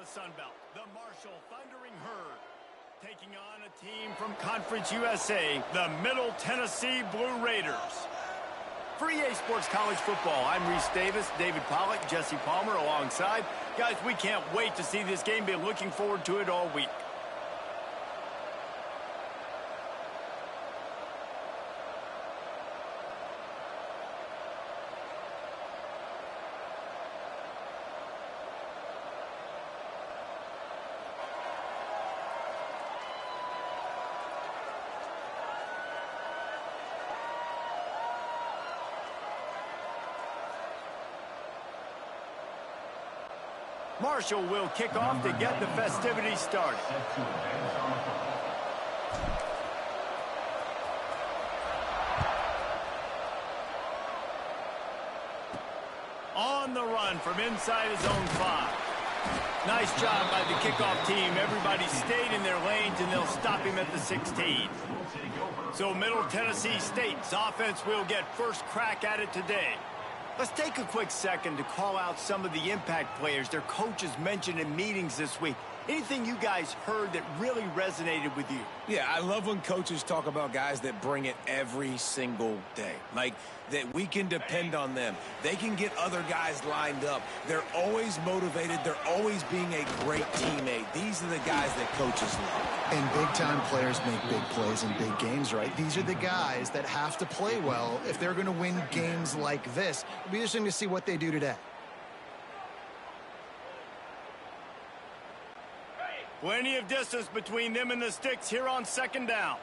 the Sun Belt, the Marshall Thundering Herd, taking on a team from Conference USA, the Middle Tennessee Blue Raiders. For EA Sports College Football, I'm Reese Davis, David Pollack, Jesse Palmer alongside. Guys, we can't wait to see this game. Been looking forward to it all week. Marshall will kick off to get the festivities started. On the run from inside his own 5. Nice job by the kickoff team. Everybody stayed in their lanes, and they'll stop him at the 16. So Middle Tennessee State's offense will get first crack at it today. Let's take a quick second to call out some of the impact players their coaches mentioned in meetings this week. Anything you guys heard that really resonated with you? Yeah, I love when coaches talk about guys that bring it every single day. Like, that we can depend on them. They can get other guys lined up. They're always motivated. They're always being a great teammate. These are the guys that coaches love. And big-time players make big plays in big games, right? These are the guys that have to play well if they're going to win games like this. It'll be interesting to see what they do today. Plenty of distance between them and the sticks here on second down.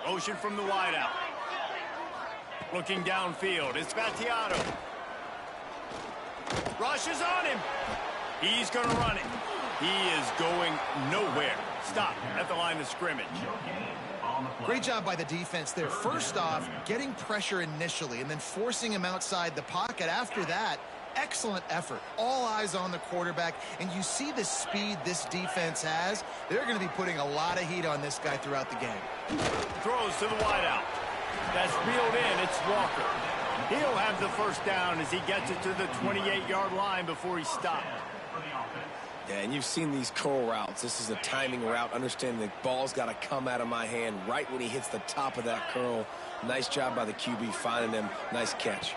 Motion from the wideout. Looking downfield, it's Vattiato. Rushes on him. He's going to run it. He is going nowhere. Stop at the line of scrimmage. Great job by the defense there. First off, getting pressure initially and then forcing him outside the pocket. After that, excellent effort. All eyes on the quarterback, and you see the speed this defense has. They're going to be putting a lot of heat on this guy throughout the game. Throws to the wideout. That's reeled in. It's Walker. He'll have the first down as he gets it to the 28-yard line before he stopped. Yeah, and you've seen these curl routes. This is a timing route. Understanding the ball's got to come out of my hand right when he hits the top of that curl. Nice job by the QB finding him. Nice catch.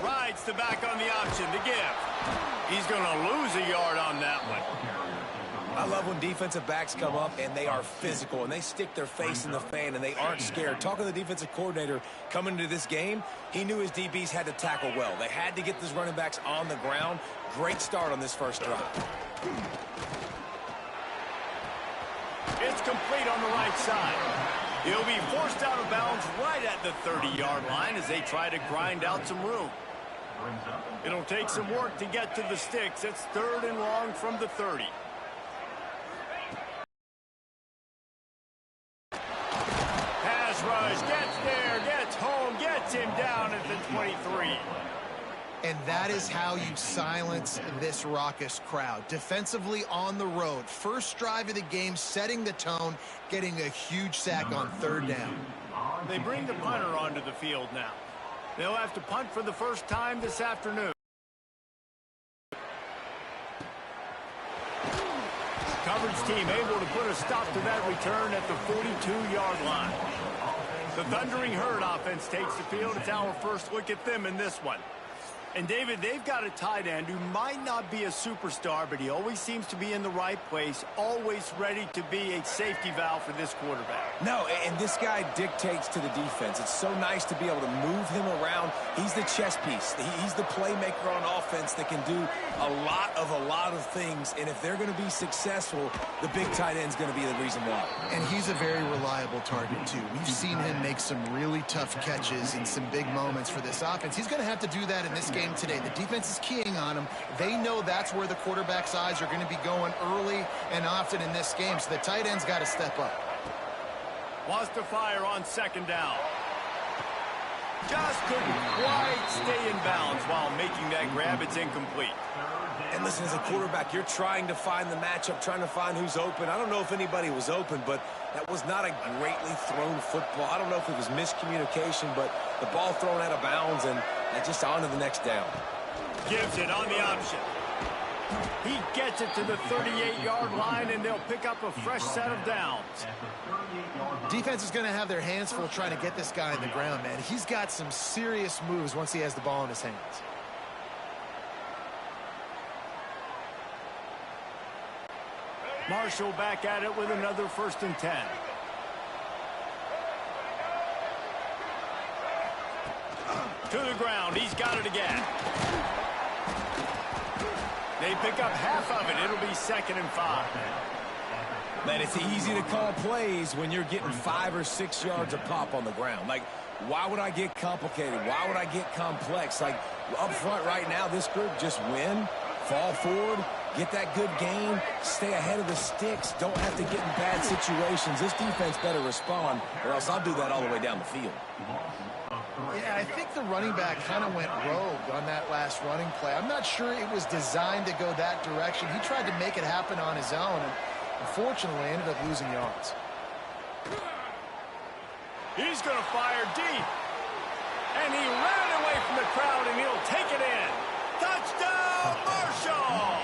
Rides the back on the option to give. He's going to lose a yard on that one. I love when defensive backs come up and they are physical and they stick their face in the fan and they aren't scared. Talking to the defensive coordinator coming into this game, he knew his DBs had to tackle well. They had to get these running backs on the ground. Great start on this first drive. It's complete on the right side. He'll be forced out of bounds right at the 30-yard line as they try to grind out some room. It'll take some work to get to the sticks. It's 3rd and long from the 30. Pass rush, gets there, gets home, gets him down at the 23. And that is how you silence this raucous crowd. Defensively on the road. First drive of the game, setting the tone, getting a huge sack on 3rd down. They bring the punter onto the field now. They'll have to punt for the first time this afternoon. Coverage team able to put a stop to that return at the 42-yard line. The Thundering Herd offense takes the field. It's our first look at them in this one. And, David, they've got a tight end who might not be a superstar, but he always seems to be in the right place, always ready to be a safety valve for this quarterback. No, and this guy dictates to the defense. It's so nice to be able to move him around. He's the chess piece. He's the playmaker on offense that can do a lot of things. And if they're going to be successful, the big tight end's going to be the reason why. And he's a very reliable target, too. We've seen him make some really tough catches in some big moments for this offense. He's going to have to do that in this game today. The defense is keying on him. They know that's where the quarterback's eyes are going to be going early and often in this game, so the tight end's got to step up. Wants to fire on 2nd down. Just couldn't quite stay in bounds while making that grab. It's incomplete. And listen, as a quarterback, you're trying to find the matchup, trying to find who's open. I don't know if anybody was open, but that was not a greatly thrown football. I don't know if it was miscommunication, but the ball thrown out of bounds and just on to the next down. Gives it on the option. He gets it to the 38-yard line, and they'll pick up a fresh set of downs. Defense is going to have their hands full trying to get this guy in the ground, man. He's got some serious moves once he has the ball in his hands. Marshall back at it with another 1st and 10. To the ground. He's got it again. They pick up half of it. It'll be 2nd and 5. Man, it's easy to call plays when you're getting 5 or 6 yards a pop on the ground. Like, why would I get complicated? Why would I get complex? Like, up front right now, this group just win, fall forward, get that good game, stay ahead of the sticks, don't have to get in bad situations. This defense better respond, or else I'll do that all the way down the field. Yeah, I think the running back kind of went rogue on that last running play. I'm not sure it was designed to go that direction. He tried to make it happen on his own, and unfortunately ended up losing yards. He's going to fire deep. And he ran away from the crowd, and he'll take it in. Touchdown, Marshall!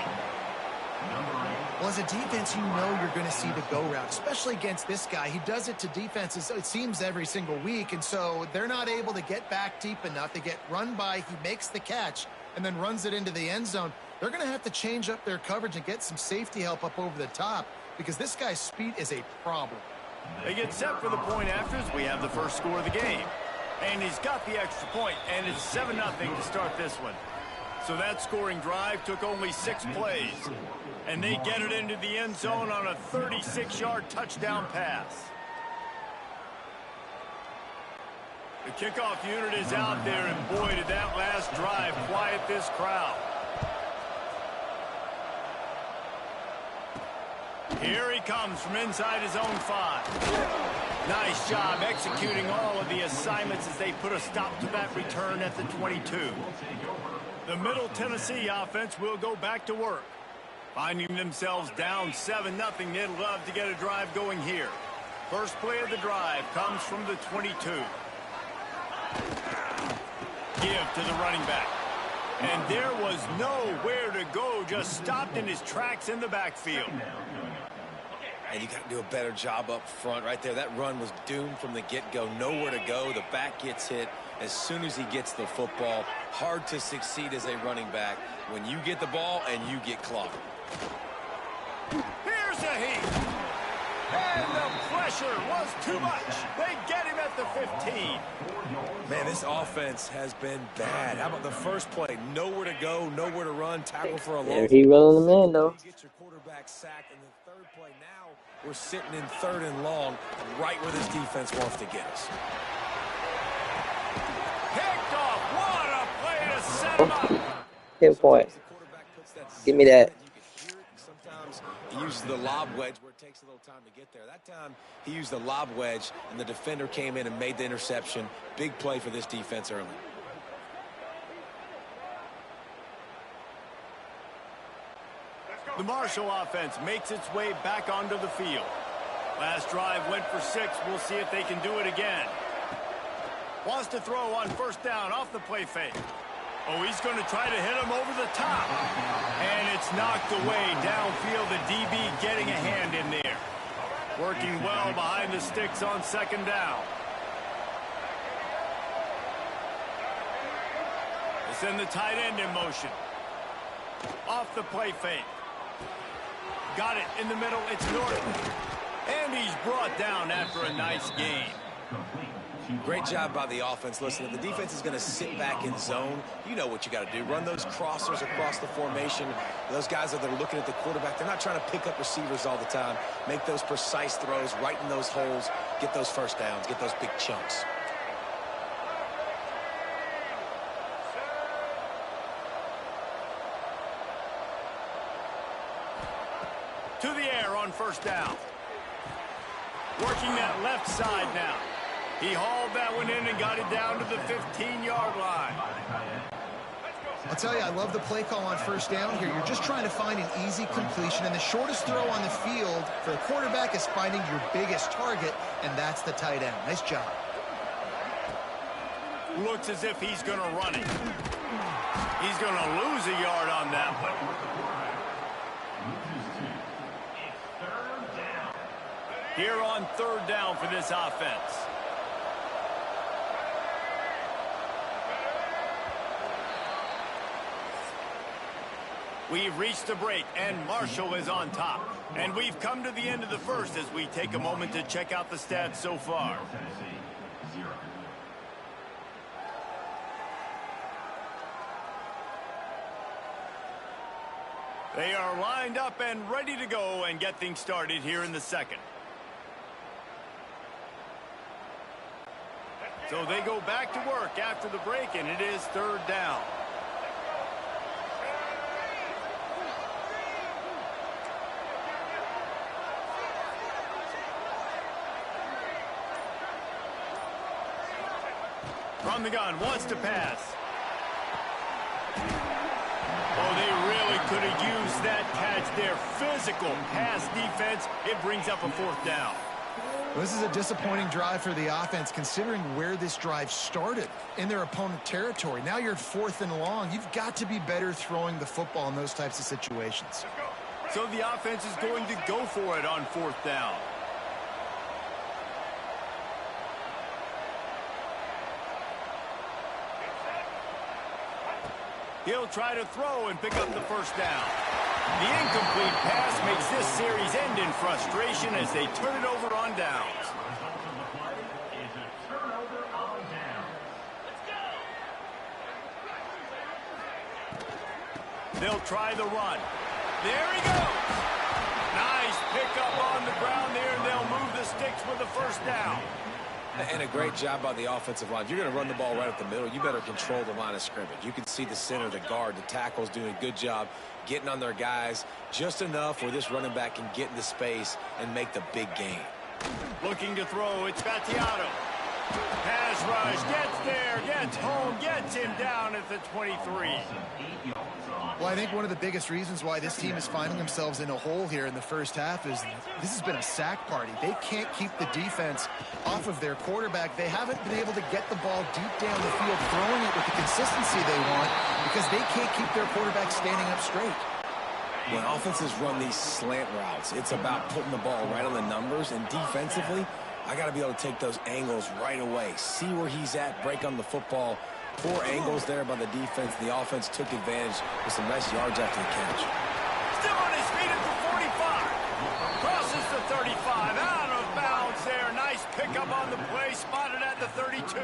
Well, as a defense, you know you're going to see the go route, especially against this guy. He does it to defenses, it seems, every single week, and so they're not able to get back deep enough. They get run by, he makes the catch, and then runs it into the end zone. They're going to have to change up their coverage and get some safety help up over the top because this guy's speed is a problem. They get set for the point afters. We have the first score of the game. And he's got the extra point, and it's 7-0 to start this one. So that scoring drive took only 6 plays. And they get it into the end zone on a 36-yard touchdown pass. The kickoff unit is out there, and boy, did that last drive quiet this crowd. Here he comes from inside his own 5. Nice job executing all of the assignments as they put a stop to that return at the 22. The Middle Tennessee offense will go back to work. Finding themselves down 7-0, they'd love to get a drive going here. First play of the drive comes from the 22. Give to the running back. And there was nowhere to go, just stopped in his tracks in the backfield. And you got to do a better job up front right there. That run was doomed from the get-go. Nowhere to go. The back gets hit as soon as he gets the football. Hard to succeed as a running back when you get the ball and you get clocked. Here's a heat. And the pressure was too much. They get him at the 15. Man, this offense has been bad. How about the first play? Nowhere to go, nowhere to run, tackle for a loss. He rolling them in, though. You get your quarterback sacked in the third play. Now we're sitting in 3rd and long, right where this defense wants to get us. Picked off. What a play to set him up. Pinpoint. Give me that. Sometimes he uses the lob wedge where it takes a little time to get there. That time he used the lob wedge, and the defender came in and made the interception. Big play for this defense early. The Marshall offense makes its way back onto the field. Last drive went for 6. We'll see if they can do it again. Wants to throw on 1st down off the play fake. Oh, he's going to try to hit him over the top. And it's knocked away downfield. The DB getting a hand in there. Working well behind the sticks on 2nd down. They send the tight end in motion. Off the play fake. Got it in the middle. It's Norton. And he's brought down after a nice game. Great job by the offense. Listen, if the defense is going to sit back in zone, you know what you got to do. Run those crossers across the formation. Those guys that are looking at the quarterback, they're not trying to pick up receivers all the time. Make those precise throws, right in those holes, get those 1st downs, get those big chunks. To the air on 1st down. Working that left side now. He hauled that one in and got it down to the 15-yard line. I'll tell you, I love the play call on 1st down here. You're just trying to find an easy completion, and the shortest throw on the field for the quarterback is finding your biggest target, and that's the tight end. Nice job. Looks as if he's going to run it. He's going to lose a yard on that one. Here on third down for this offense. We've reached the break, and Marshall is on top. And we've come to the end of the first as we take a moment to check out the stats so far. They are lined up and ready to go and get things started here in the second. So they go back to work after the break, and it is third down. From the gun, wants to pass. Oh, they really could have used that catch there. Physical pass defense. It brings up a fourth down. Well, this is a disappointing drive for the offense, considering where this drive started, in their opponent territory. Now you're at 4th and long. You've got to be better throwing the football in those types of situations. So the offense is going to go for it on 4th down. He'll try to throw and pick up the first down. The incomplete pass makes this series end in frustration as they turn it over on downs. They'll try the run. There he goes. Nice pickup on the ground there. They'll move the sticks with the first down. And a great job by the offensive line. If you're going to run the ball right up the middle, you better control the line of scrimmage. You can see the center, the guard, the tackles doing a good job getting on their guys just enough where this running back can get into space and make the big game. Looking to throw, it's Battiato. Pass rush, gets there, gets home, gets him down at the 23. Well, I think one of the biggest reasons why this team is finding themselves in a hole here in the first half is this has been a sack party. They can't keep the defense off of their quarterback. They haven't been able to get the ball deep down the field, throwing it with the consistency they want because they can't keep their quarterback standing up straight. When offenses run these slant routes, it's about putting the ball right on the numbers, and defensively, I got to be able to take those angles right away, see where he's at, break on the football. Poor angles there by the defense. The offense took advantage with some nice yards after the catch. Still on his feet at the 45. Crosses the 35. Out of bounds there. Nice pickup on the play. Spotted at the 32.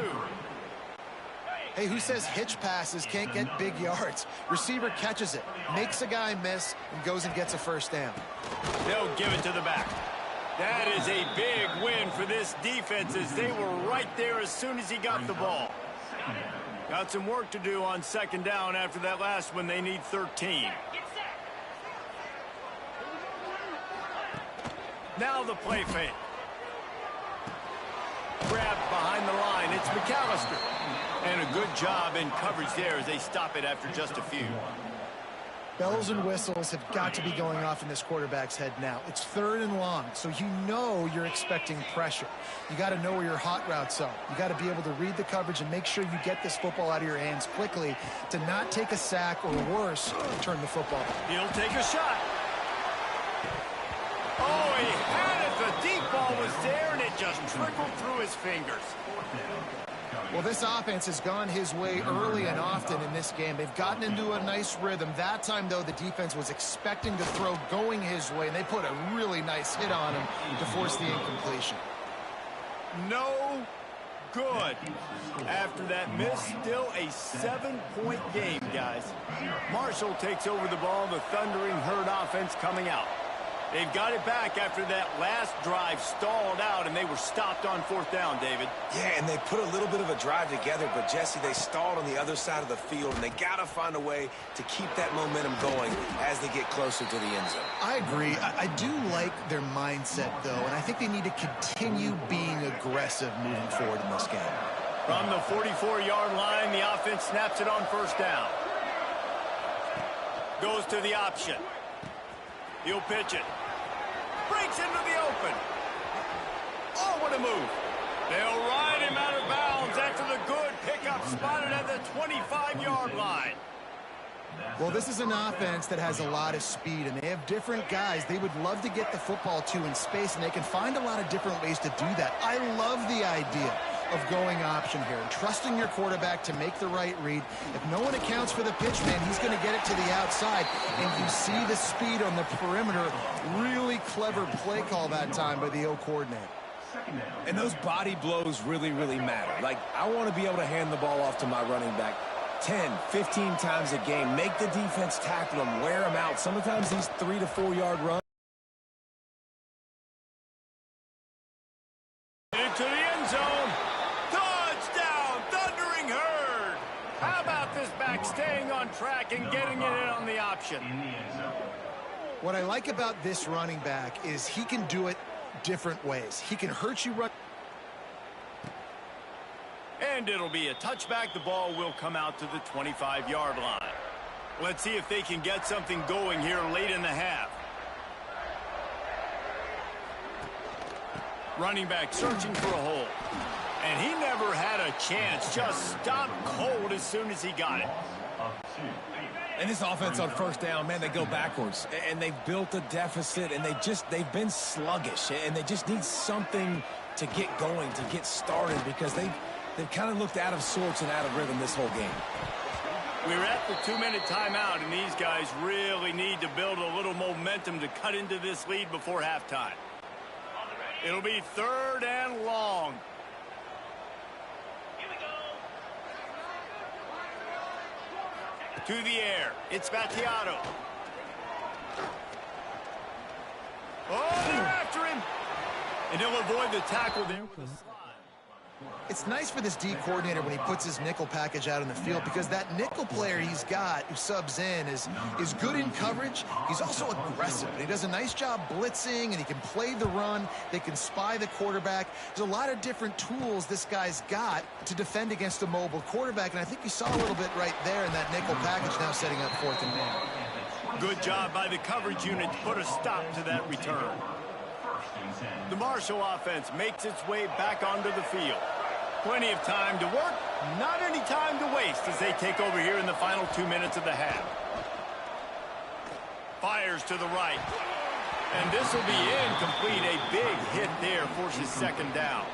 Hey, who says hitch passes can't get big yards? Receiver catches it, makes a guy miss, and goes and gets a first down. They'll give it to the back. That is a big win for this defense as they were right there as soon as he got the ball. Got some work to do on second down after that last one. They need 13. Now the play fake. Grabbed behind the line. It's McAllister. And a good job in coverage there as they stop it after just a few. Bells and whistles have got to be going off in this quarterback's head now. It's 3rd and long, so you know you're expecting pressure. You got to know where your hot routes are. You got to be able to read the coverage and make sure you get this football out of your hands quickly to not take a sack or worse, turn the football. He'll take a shot. Oh, he had it. The deep ball was there, and it just trickled through his fingers. Well, this offense has gone his way early and often in this game. They've gotten into a nice rhythm. That time, though, the defense was expecting to throw going his way, and they put a really nice hit on him to force the incompletion. No good. After that miss, still a 7-point game, guys. Marshall takes over the ball. The thundering herd offense coming out. They've got it back after that last drive stalled out, and they were stopped on 4th down, David. Yeah, and they put a little bit of a drive together, but, Jesse, they stalled on the other side of the field, and they got to find a way to keep that momentum going as they get closer to the end zone. I agree. I do like their mindset, though, and I think they need to continue being aggressive moving forward in this game. From the 44-yard line, the offense snaps it on 1st down. Goes to the option. He'll pitch it. Breaks into the open. Oh, what a move. They'll ride him out of bounds after the good pickup spotted at the 25-yard line. Well, this is an offense that has a lot of speed, and they have different guys they would love to get the football to in space, and they can find a lot of different ways to do that. I love the idea of going option here and trusting your quarterback to make the right read. If no one accounts for the pitch, man, he's going to get it to the outside, and you see the speed on the perimeter. Really clever play call that time by the O coordinator. And those body blows really, really matter. Like, I want to be able to hand the ball off to my running back 10, 15 times a game. Make the defense tackle them, wear them out. Sometimes these 3 to 4 yard runs. Into the end zone. Touchdown, Thundering Herd. How about this back staying on track and getting it in on the option? What I like about this running back is he can do it different ways. He can hurt you run. And it'll be a touchback. The ball will come out to the 25-yard line. Let's see if they can get something going here late in the half. Running back searching for a hole. And he never had a chance. Just stopped cold as soon as he got it. And this offense on first down, man, they go backwards. And they've built a deficit, and they've been sluggish. And they just need something to get going, to get started, because they've kind of looked out of sorts and out of rhythm this whole game. We're at the 2-minute timeout, and these guys really need to build a little momentum to cut into this lead before halftime. It'll be 3rd and long. To the air. It's Battiato. Oh, they're after him. And he'll avoid the tackle there with a slide. It's nice for this D coordinator when he puts his nickel package out in the field, because that nickel player he's got who subs in is good in coverage. He's also aggressive, and he does a nice job blitzing, and he can play the run. They can spy the quarterback. There's a lot of different tools this guy's got to defend against a mobile quarterback, and I think you saw a little bit right there in that nickel package, now setting up 4th and 1. Good job by the coverage unit to put a stop to that return. The Marshall offense makes its way back onto the field. Plenty of time to work, not any time to waste as they take over here in the final 2 minutes of the half. Fires to the right. And this will be incomplete. A big hit there forces 2nd down.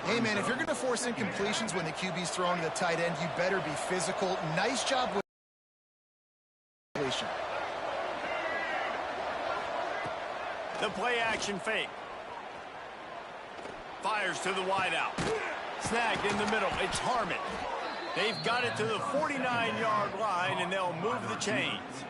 Hey, man, if you're going to force incompletions when the QB's throwing to the tight end, you better be physical. Nice job with completion. The play action fake. Fires to the wideout. Snagged in the middle. It's Harmon. They've got it to the 49-yard line, and they'll move the chains.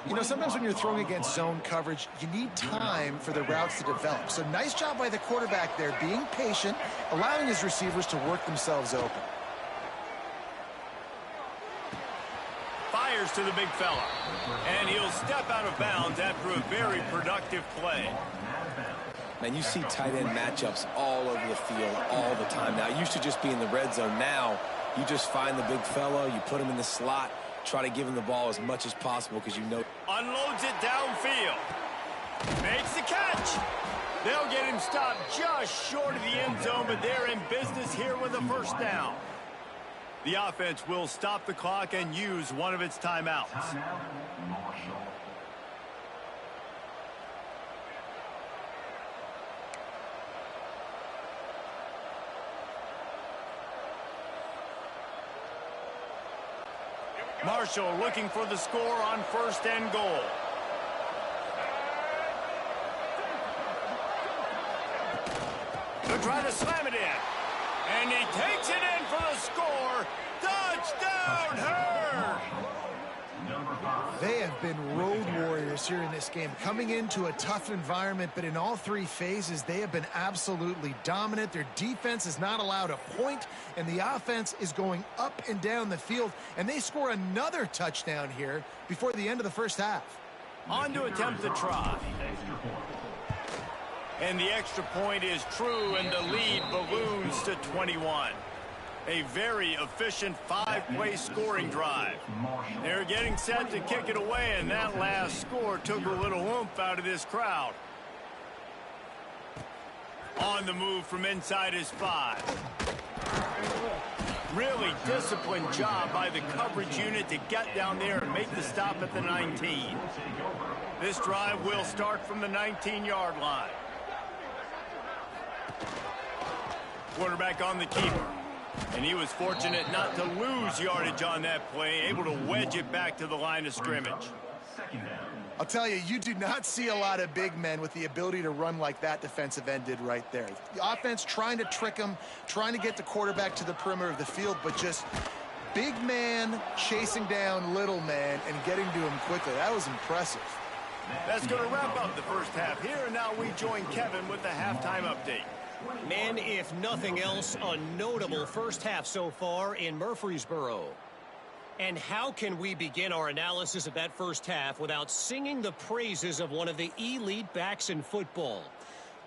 You know, sometimes when you're throwing against zone coverage, you need time for the routes to develop. So nice job by the quarterback there, being patient, allowing his receivers to work themselves open. Fires to the big fella. And he'll step out of bounds after a very productive play. Man, you see tight end matchups all over the field all the time. Now, it used to just be in the red zone. Now, you just find the big fellow, you put him in the slot, try to give him the ball as much as possible because you know. Unloads it downfield. Makes the catch. They'll get him stopped just short of the end zone, but they're in business here with a 1st down. The offense will stop the clock and use one of its timeouts. Marshall looking for the score on 1st and goal. They'll try to slam it in. And he takes it in for the score. Touchdown, Herd! They have been road warriors here in this game, coming into a tough environment, but in all 3 phases, they have been absolutely dominant. Their defense is not allowed a point, and the offense is going up and down the field, and they score another touchdown here before the end of the 1st half. On to attempt the try. And the extra point is true, and the lead balloons to 21. A very efficient 5-play scoring drive. They're getting set to kick it away, and that last score took a little oomph out of this crowd. On the move from inside his 5. Really disciplined job by the coverage unit to get down there and make the stop at the 19. This drive will start from the 19-yard line. Quarterback on the keeper. And he was fortunate not to lose yardage on that play, able to wedge it back to the line of scrimmage. I'll tell you, you do not see a lot of big men with the ability to run like that defensive end did right there. The offense trying to trick him, trying to get the quarterback to the perimeter of the field, but just big man chasing down little man and getting to him quickly. That was impressive. That's going to wrap up the first half here, and now we join Kevin with the halftime update. Men, if nothing else, a notable first half so far in Murfreesboro. And how can we begin our analysis of that first half without singing the praises of one of the elite backs in football?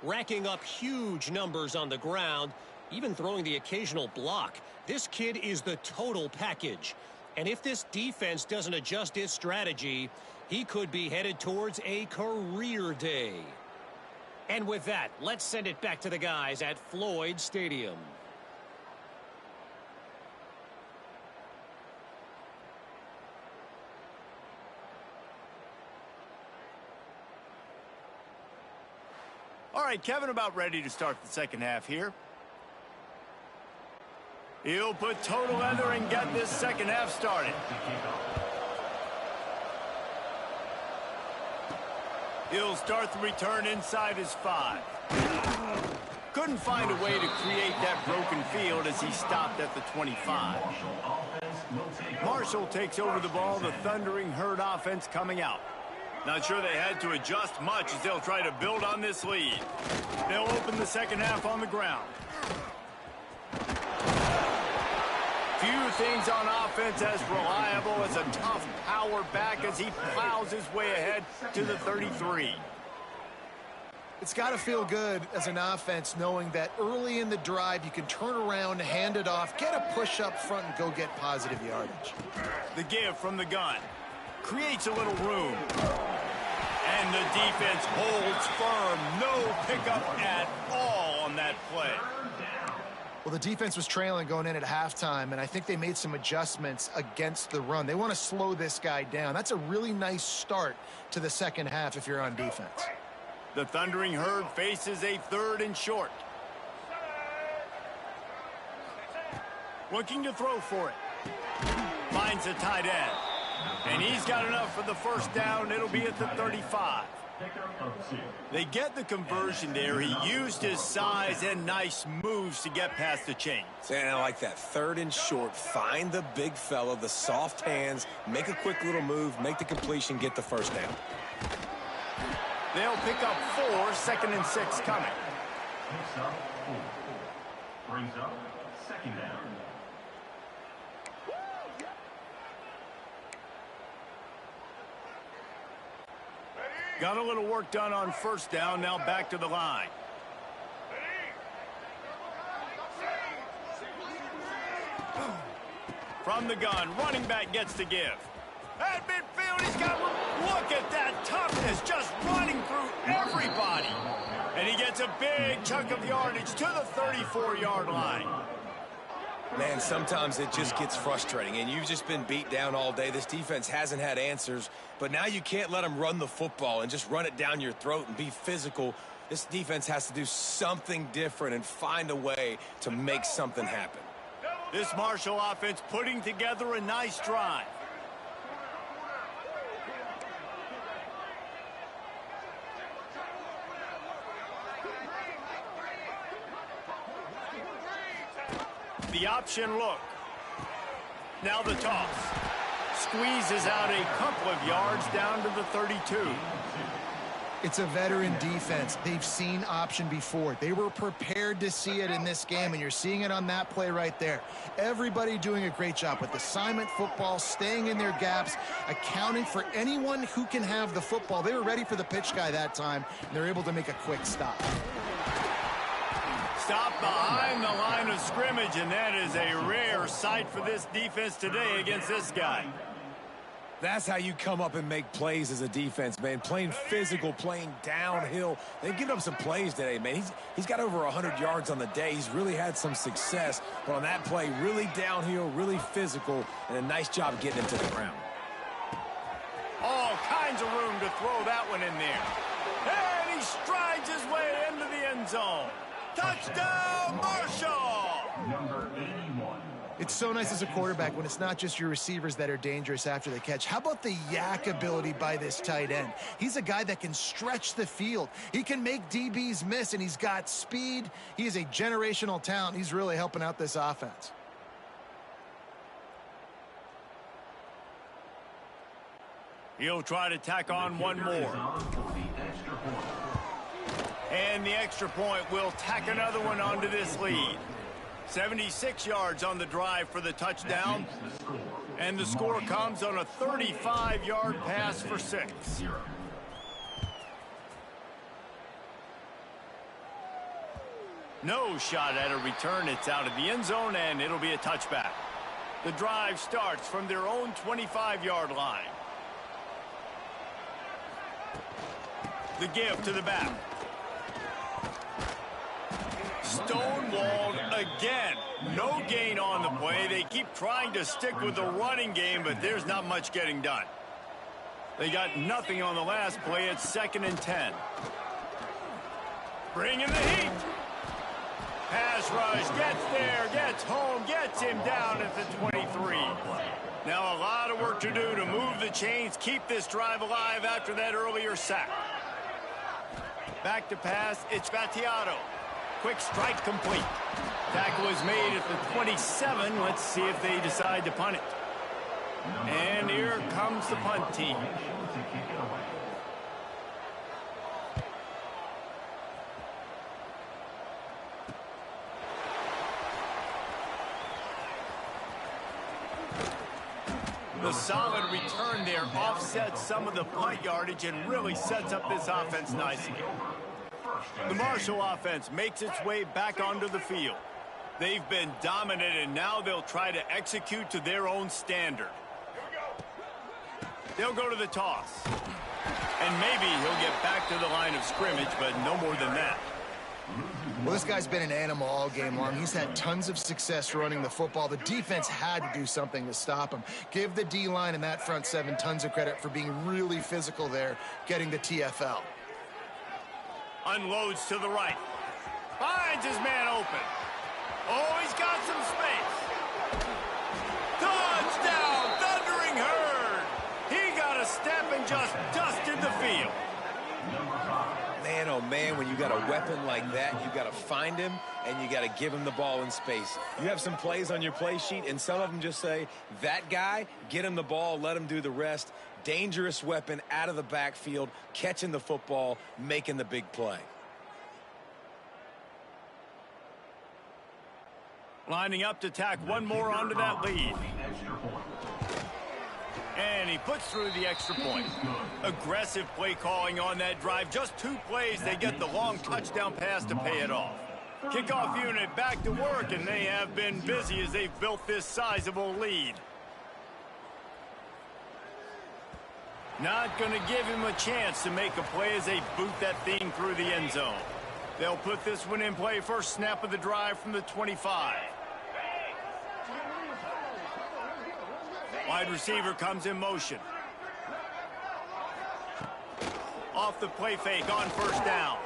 Racking up huge numbers on the ground, even throwing the occasional block. This kid is the total package. And if this defense doesn't adjust its strategy, he could be headed towards a career day. And with that, let's send it back to the guys at Floyd Stadium. All right, Kevin, about ready to start the second half here. He'll put toe together and get this second half started. He'll start the return inside his 5. Couldn't find a way to create that broken field as he stopped at the 25. Marshall takes over the ball, the Thundering Herd offense coming out. Not sure they had to adjust much as they'll try to build on this lead. They'll open the second half on the ground. Few things on offense as reliable as a tough power back as he plows his way ahead to the 33. It's got to feel good as an offense knowing that early in the drive you can turn around, hand it off, get a push up front, and go get positive yardage. The give from the gun creates a little room. And the defense holds firm. No pickup at all on that play. Well, the defense was trailing going in at halftime, and I think they made some adjustments against the run. They want to slow this guy down. That's a really nice start to the second half if you're on defense. The Thundering Herd faces a 3rd and short. Looking to throw for it. Finds a tight end. And he's got enough for the first down. It'll be at the 35. They get the conversion there. He used his size and nice moves to get past the chains. And I like that 3rd and short. Find the big fella, the soft hands, make a quick little move, make the completion, get the first down. They'll pick up 4, 2nd and 6 coming. Brings up second down. Got a little work done on first down. Now back to the line. From the gun, running back gets to give. At midfield, he's got room. Look at that toughness, just running through everybody. And he gets a big chunk of yardage to the 34-yard line. Man, sometimes it just gets frustrating, and you've just been beat down all day. This defense hasn't had answers, but now you can't let them run the football and just run it down your throat and be physical. This defense has to do something different and find a way to make something happen. This Marshall offense putting together a nice drive. The option look. Now the toss. Squeezes out a couple of yards down to the 32. It's a veteran defense. They've seen option before. They were prepared to see it in this game, and you're seeing it on that play right there. Everybody doing a great job with assignment football, staying in their gaps, accounting for anyone who can have the football. They were ready for the pitch guy that time, and they're able to make a quick stop. Stop behind the line of scrimmage, and that is a rare sight for this defense today against this guy. That's how you come up and make plays as a defense, man. Playing physical, playing downhill. They've given up some plays today, man. He's got over 100 yards on the day. He's really had some success. But on that play, really downhill, really physical, and a nice job getting him to the ground. All kinds of room to throw that one in there. And he strides his way into the end zone. Touchdown, Marshall! Number 81. It's so nice as a quarterback when it's not just your receivers that are dangerous after the catch. How about the yak ability by this tight end? He's a guy that can stretch the field. He can make DBs miss, and he's got speed. He is a generational talent. He's really helping out this offense. He'll try to tack on one more. And the extra point will tack another one onto this lead. 76 yards on the drive for the touchdown. And the score comes on a 35-yard pass for 6. No shot at a return. It's out of the end zone, and it'll be a touchback. The drive starts from their own 25-yard line. The give to the back. Stonewalled again. No gain on the play. They keep trying to stick with the running game, but there's not much getting done. They got nothing on the last play. It's 2nd and 10. Bringing the heat. Pass rush. Gets there. Gets home. Gets him down at the 23. Now a lot of work to do to move the chains, keep this drive alive after that earlier sack. Back to pass. It's Battiato. Quick strike complete. Tackle is made at the 27. Let's see if they decide to punt it. And here comes the punt team. The solid return there offsets some of the punt yardage and really sets up this offense nicely. The Marshall offense makes its way back onto the field. They've been dominant, and now they'll try to execute to their own standard. They'll go to the toss. And maybe he'll get back to the line of scrimmage, but no more than that. Well, this guy's been an animal all game long. He's had tons of success running the football. The defense had to do something to stop him. Give the D-line and that front seven tons of credit for being really physical there, getting the TFL. Unloads to the right. Finds his man open. Oh, he's got some space. Touchdown, Thundering Herd. He got a step and just dusted the field. Man, oh man, when you got a weapon like that, you got to find him and you got to give him the ball in space. You have some plays on your play sheet, and some of them just say, that guy, get him the ball, let him do the rest. Dangerous weapon out of the backfield, catching the football, making the big play. Lining up to tack one more onto that lead. And he puts through the extra point. Aggressive play calling on that drive. Just 2 plays, they get the long touchdown pass to pay it off. Kickoff unit back to work, and they have been busy as they've built this sizable lead. Not going to give him a chance to make a play as they boot that thing through the end zone. They'll put this one in play first snap of the drive from the 25. Wide receiver comes in motion. Off the play fake on first down.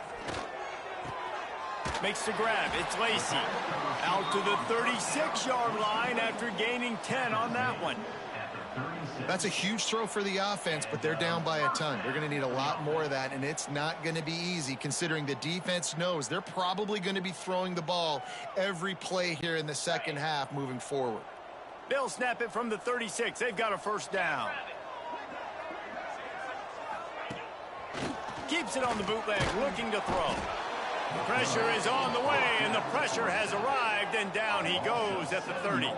Makes the grab. It's Lacey. Out to the 36-yard line after gaining 10 on that one. That's a huge throw for the offense, but they're down by a ton. They're going to need a lot more of that, and it's not going to be easy considering the defense knows they're probably going to be throwing the ball every play here in the second half moving forward. They'll snap it from the 36. They've got a first down. Keeps it on the bootleg, looking to throw. Pressure is on the way, and the pressure has arrived, and down he goes at the 30.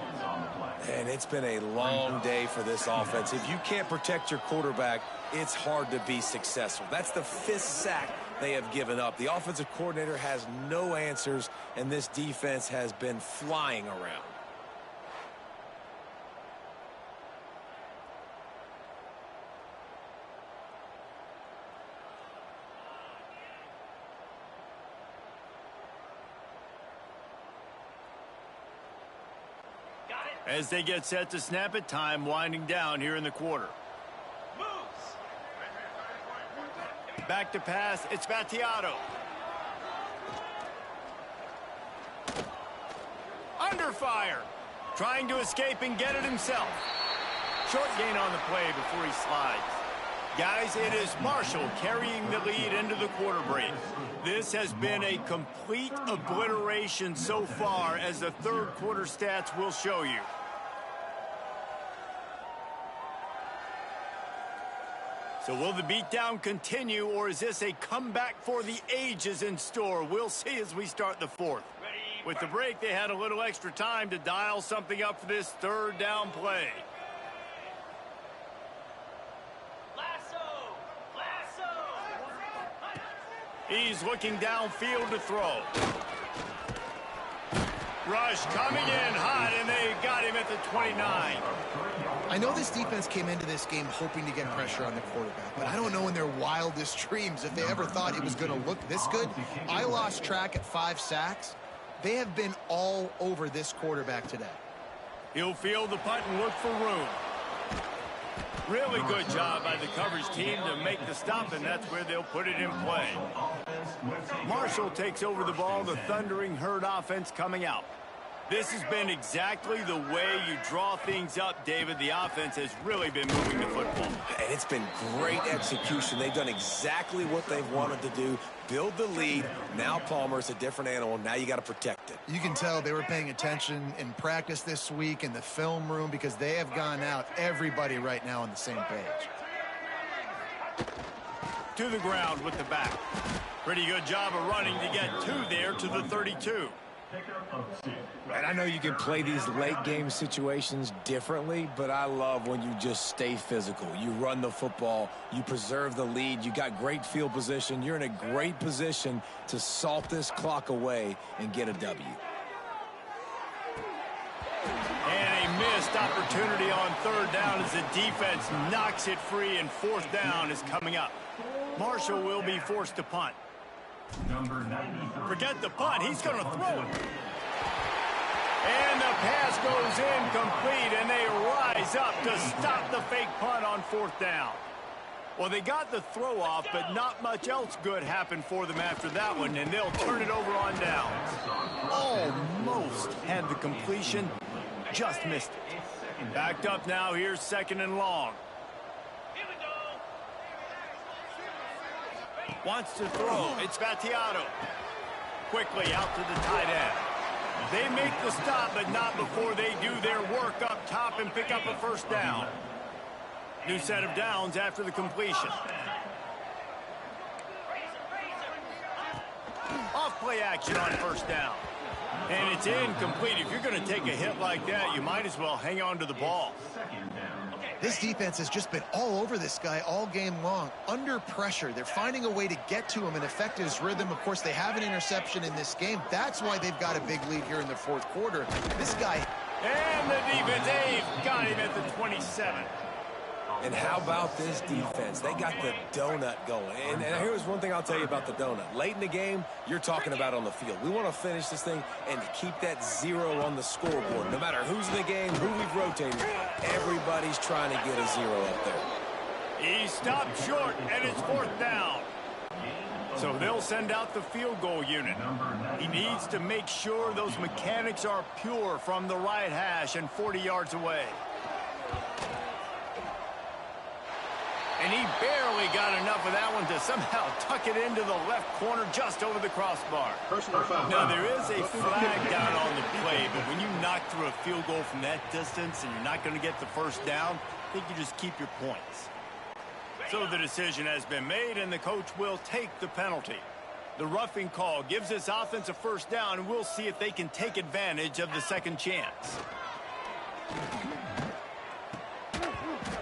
And it's been a long day for this offense. If you can't protect your quarterback, it's hard to be successful. That's the 5th sack they have given up. The offensive coordinator has no answers, and this defense has been flying around. As they get set to snap it, time winding down here in the quarter. Back to pass, it's Battiato. Under fire. Trying to escape and get it himself. Short gain on the play before he slides. Guys, it is Marshall carrying the lead into the quarter break. This has been a complete obliteration so far, as the third quarter stats will show you. So will the beatdown continue, or is this a comeback for the ages in store? We'll see as we start the fourth. With the break, they had a little extra time to dial something up for this third down play. He's looking downfield to throw. Rush coming in hot, and they got him at the 29. I know this defense came into this game hoping to get pressure on the quarterback, but I don't know in their wildest dreams if they ever thought it was going to look this good. I lost track at 5 sacks. They have been all over this quarterback today. He'll field the punt and look for room. Really good job by the coverage team to make the stop, and that's where they'll put it in play. Marshall takes over the ball, the Thundering Herd offense coming out. This has been exactly the way you draw things up, David. The offense has really been moving the football. And it's been great execution. They've done exactly what they've wanted to do. Build the lead. Now Palmer's a different animal. Now you got to protect it. You can tell they were paying attention in practice this week in the film room, because they have gone out, everybody right now on the same page. To the ground with the back. Pretty good job of running to get 2 there to the 32. And I know you can play these late game situations differently, but I love when you just stay physical. You run the football, you preserve the lead, you got great field position. You're in a great position to salt this clock away and get a W. And a missed opportunity on third down as the defense knocks it free, and fourth down is coming up. Marshall will be forced to punt. Forget the punt. He's going to throw it. And the pass goes incomplete, and they rise up to stop the fake punt on fourth down. Well, they got the throw off, but not much else good happened for them after that one, and they'll turn it over on down. Almost had the completion, just missed it. Backed up now. Here's 2nd and long. Wants to throw. It's Battiato. Quickly out to the tight end. They make the stop, but not before they do their work up top and pick up a first down. New set of downs after the completion. Off play action on first down. And it's incomplete. If you're going to take a hit like that, you might as well hang on to the ball. This defense has just been all over this guy all game long. Under pressure, they're finding a way to get to him and affect his rhythm. Of course, they have an interception in this game. That's why they've got a big lead here in the fourth quarter. This guy... And the defense, they've got him at the 27. And how about this defense? They got the donut going. And here's one thing I'll tell you about the donut. Late in the game, you're talking about on the field. We want to finish this thing and keep that 0 on the scoreboard. No matter who's in the game, who we've rotated, everybody's trying to get a 0 up there. He stopped short, and it's fourth down. So they'll send out the field goal unit. He needs to make sure those mechanics are pure from the right hash and 40 yards away. And he barely got enough of that one to somehow tuck it into the left corner just over the crossbar. Now, there is a flag down on the play, but when you knock through a field goal from that distance and you're not going to get the first down, I think you just keep your points. So the decision has been made, and the coach will take the penalty. The roughing call gives this offense a first down, and we'll see if they can take advantage of the second chance.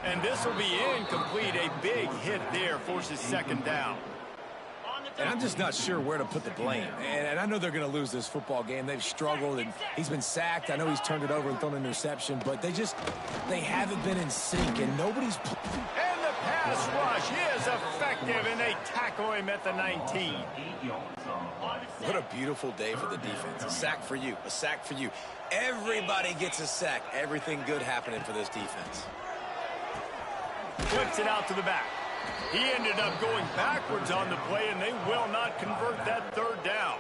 And this will be incomplete. A big hit there forces second down. And I'm just not sure where to put the blame. And I know they're going to lose this football game. They've struggled, and he's been sacked. I know he's turned it over and thrown an interception, but they haven't been in sync, and nobody's... And the Pass rush. He is effective, and they tackle him at the 19. What a beautiful day for the defense. A sack for you. A sack for you. Everybody gets a sack. Everything good happening for this defense. Flips it out to the back. He ended up going backwards on the play, and they will not convert that third down.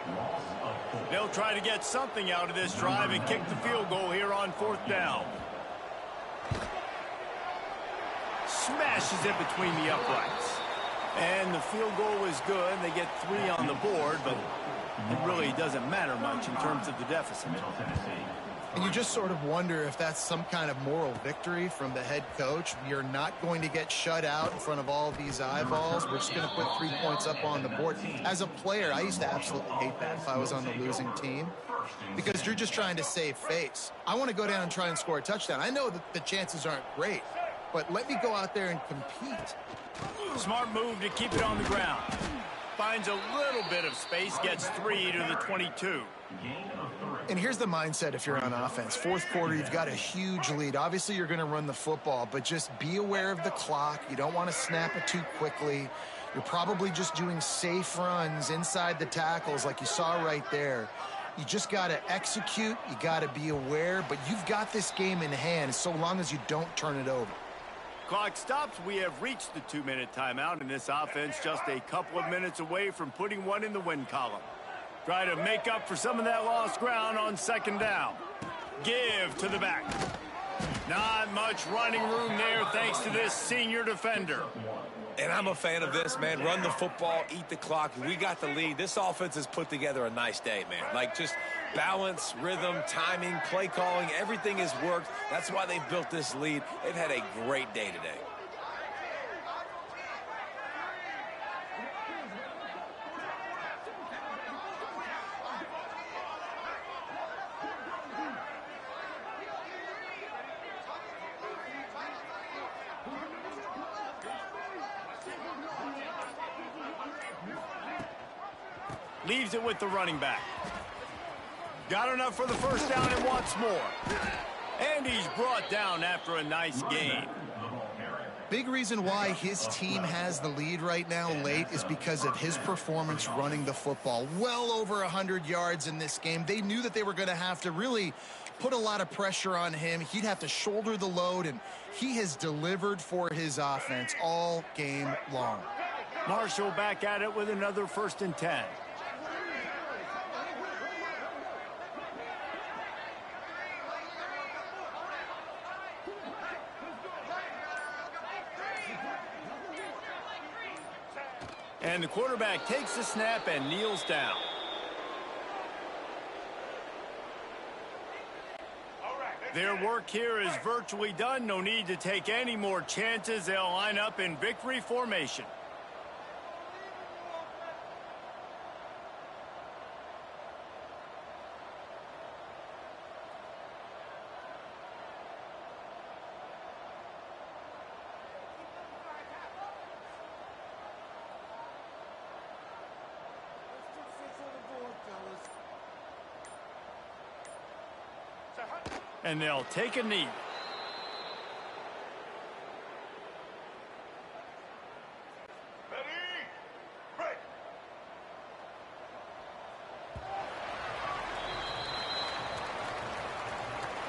They'll try to get something out of this drive and kick the field goal here on fourth down. Smashes it between the uprights. And the field goal is good. They get 3 on the board, but it really doesn't matter much in terms of the deficit. And you just sort of wonder if that's some kind of moral victory from the head coach. You're not going to get shut out in front of all these eyeballs. We're just going to put 3 points up on the board. As a player, I used to absolutely hate that if I was on the losing team, because you're just trying to save face. I want to go down and try and score a touchdown. I know that the chances aren't great, but let me go out there and compete. Smart move to keep it on the ground. Finds a little bit of space, gets 3 to the 22. And here's the mindset if you're on offense. Fourth quarter, you've got a huge lead. Obviously, you're going to run the football, but just be aware of the clock. You don't want to snap it too quickly. You're probably just doing safe runs inside the tackles like you saw right there. You just got to execute. You got to be aware, but you've got this game in hand so long as you don't turn it over. Clock stops. We have reached the 2-minute timeout, and this offense just a couple of minutes away from putting one in the win column. Try to make up for some of that lost ground on second down. Give to the back. Not much running room there thanks to this senior defender. And I'm a fan of this, man. Run the football, eat the clock. We got the lead. This offense has put together a nice day, man. Like, just balance, rhythm, timing, play calling, everything has worked. That's why they've built this lead. They've had a great day today. Leaves it with the running back. Got enough for the first down and wants more. And he's brought down after a nice gain. Big reason why his team has the lead right now late is because of his performance running the football. Well over 100 yards in this game. They knew that they were going to have to really put a lot of pressure on him. He'd have to shoulder the load, and he has delivered for his offense all game long. Marshall back at it with another 1st and 10. And the quarterback takes the snap and kneels down. Their work here is virtually done. No need to take any more chances. They'll line up in victory formation. And they'll take a knee.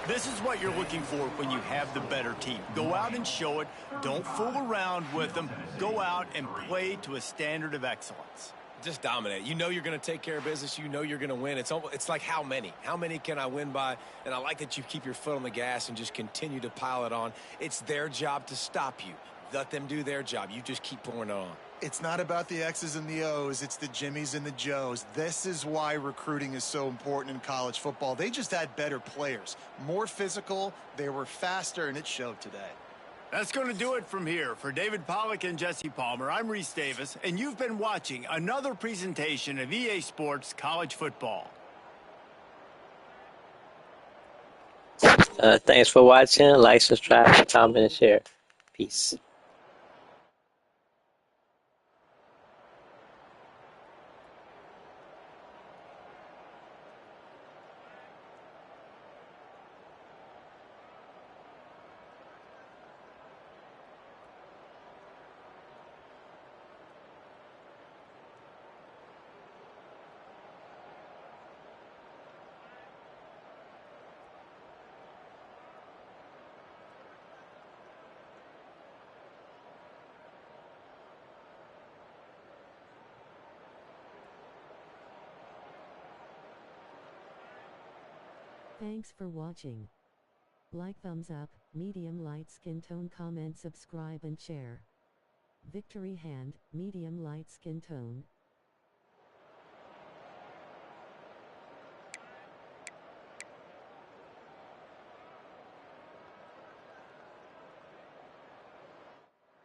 This is what you're looking for when you have the better team. Go out and show it. Don't fool around with them. Go out and play to a standard of excellence. Just dominate. You know you're going to take care of business. You know you're going to win. It's like how many? How many can I win by? And I like that you keep your foot on the gas and just continue to pile it on. It's their job to stop you. Let them do their job. You just keep pouring it on. It's not about the X's and the O's. It's the Jimmies and the Joes. This is why recruiting is so important in college football. They just had better players, more physical. They were faster, and it showed today. That's going to do it from here. For David Pollack and Jesse Palmer, I'm Reese Davis, and you've been watching another presentation of EA Sports College Football. Thanks for watching. Like, subscribe, comment, and share. Peace. Thanks for watching. Like, thumbs up, medium light skin tone, comment, subscribe and share. Victory hand, medium light skin tone.